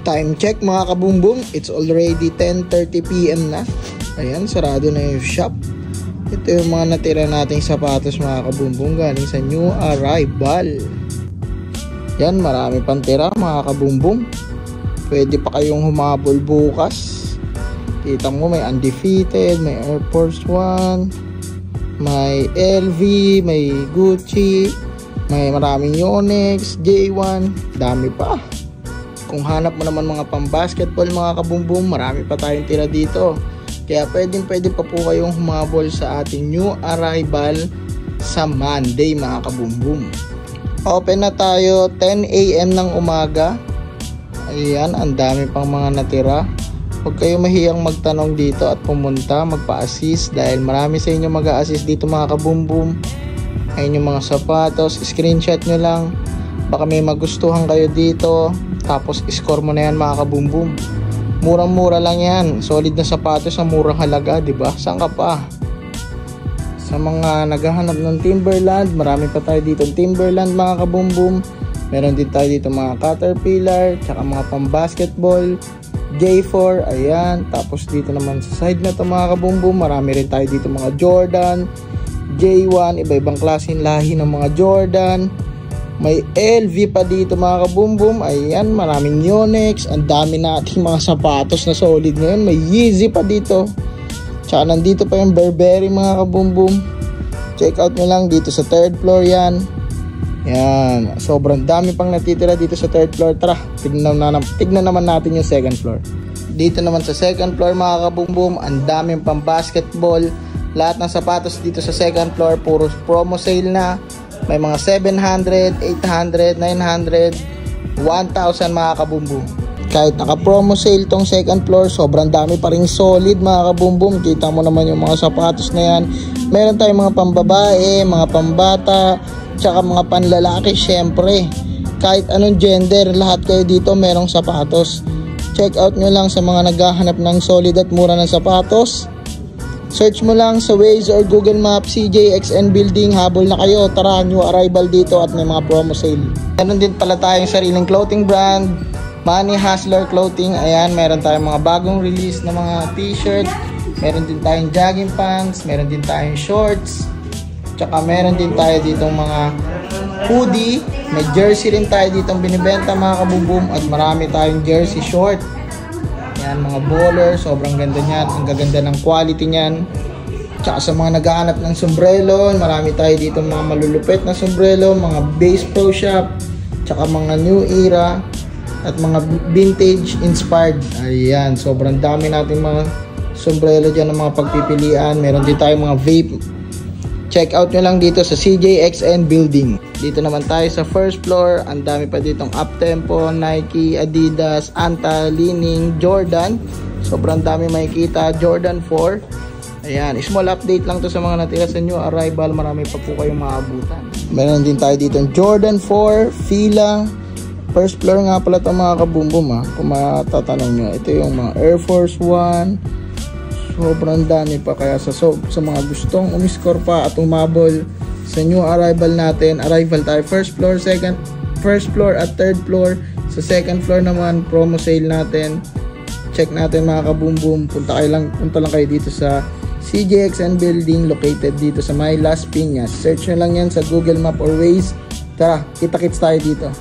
Time check mga kabumbong, it's already 10:30 PM na. Ayan, sarado na yung shop. Ito yung mga natira nating sapatos mga kabumbong galing sa new arrival. Yan, marami pang tira mga kabumbong. Pwede pa kayong humabol bukas. Kita mo may Undefeated, may Air Force One, may LV, may Gucci, may maraming Yonex, J1, dami pa. Kung hanap mo naman mga pang-basketball mga kabumbong, marami pa tayong tira dito. Kaya pwede pa po kayong humabol sa ating new arrival sa Monday mga kabumbong. Open na tayo 10 AM ng umaga. Ayan, ang dami pang mga natira. Huwag kayo mahiyang magtanong dito at pumunta, magpa-assist dahil marami sa inyo mag-a-assist dito mga kabumbong. Ayun yung mga sapatos, screenshot nyo lang. Baka may magustuhan kayo dito. Tapos score mo na yan mga kabumbum. Murang-mura lang yan. Solid na sapatos sa murang halaga, di ba? Saan ka pa? Sa mga naghahanap ng Timberland, marami pa tayo dito Timberland mga kabumbum. Meron din tayo dito mga Caterpillar, tsaka mga pang-basketball, J4, ayan. Tapos dito naman sa side na to mga kabumbum, marami rin tayo dito mga Jordan, J1, iba-ibang klaseng lahi ng mga Jordan. May LV pa dito mga kabumbum. Ayan, maraming Yonex. Ang dami nating mga sapatos na solid ngayon. May Yeezy pa dito. Tsaka nandito pa yung Burberry mga kabumbum. Check out nyo lang dito sa 3rd floor yan. Yan, sobrang dami pang natitira dito sa 3rd floor. Tara, tignan naman natin yung 2nd floor. Dito naman sa 2nd floor mga kabumbum, ang daming pang basketball. Lahat ng sapatos dito sa 2nd floor puro promo sale na. May mga 700, 800, 900, 1,000 mga kabumbum. Kahit naka-promo sale tong 2nd floor, sobrang dami pa ring solid mga kabumbum. Kita mo naman yung mga sapatos na yan. Meron tayong mga pambabae, mga pambata, tsaka mga panlalaki syempre. Kahit anong gender, lahat kayo dito merong sapatos. Check out nyo lang sa mga naghahanap ng solid at mura ng sapatos. Search mo lang sa Waze or Google Maps, CJXN Building, habol na kayo. Tara, new arrival dito at may mga promo sale. Meron din pala tayong sariling clothing brand, Money Hustler Clothing. Ayan, meron tayong mga bagong release na mga t-shirt. Meron din tayong jogging pants, meron din tayong shorts. Tsaka meron din tayo ditong mga hoodie. May jersey rin tayo ditong binibenta mga kabumbum. At marami tayong jersey short. Yan, mga baller, sobrang ganda niyan. Ang gaganda ng quality niyan. Tsaka sa mga naghahanap ng sombrero, marami tayo dito mga malulupit na sombrero, mga Bass Pro Shop, tsaka mga new era at mga vintage inspired. Ayan, sobrang dami natin mga sombrero dyan ng mga pagpipilian. Meron din tayo mga vape. Check out nyo lang dito sa CJXN Building. Dito naman tayo sa 1st floor. Ang dami pa ditong Uptempo, Nike, Adidas, Anta, Li-Ning, Jordan. Sobrang dami makikita. Jordan 4. Ayan, small update lang to sa mga natira sa new arrival. Marami pa po kayong maabutan. Meron din tayo dito Jordan 4, Fila. 1st floor nga pala ito mga kabumbum ha. Kung matatanong nyo, ito yung mga Air Force One. Sobrang dami pa, kaya sa mga gustong umiscore pa at umabol sa new arrival natin, arrival tayo 1st floor, 1st floor at 3rd floor. Sa 2nd floor naman, promo sale natin. Check natin mga kabumbum. Punta lang kayo dito sa CJXN Building, located dito sa May Las Piñas. Search nyo lang yan sa Google Map or Waze. Tara, kita-kits tayo dito.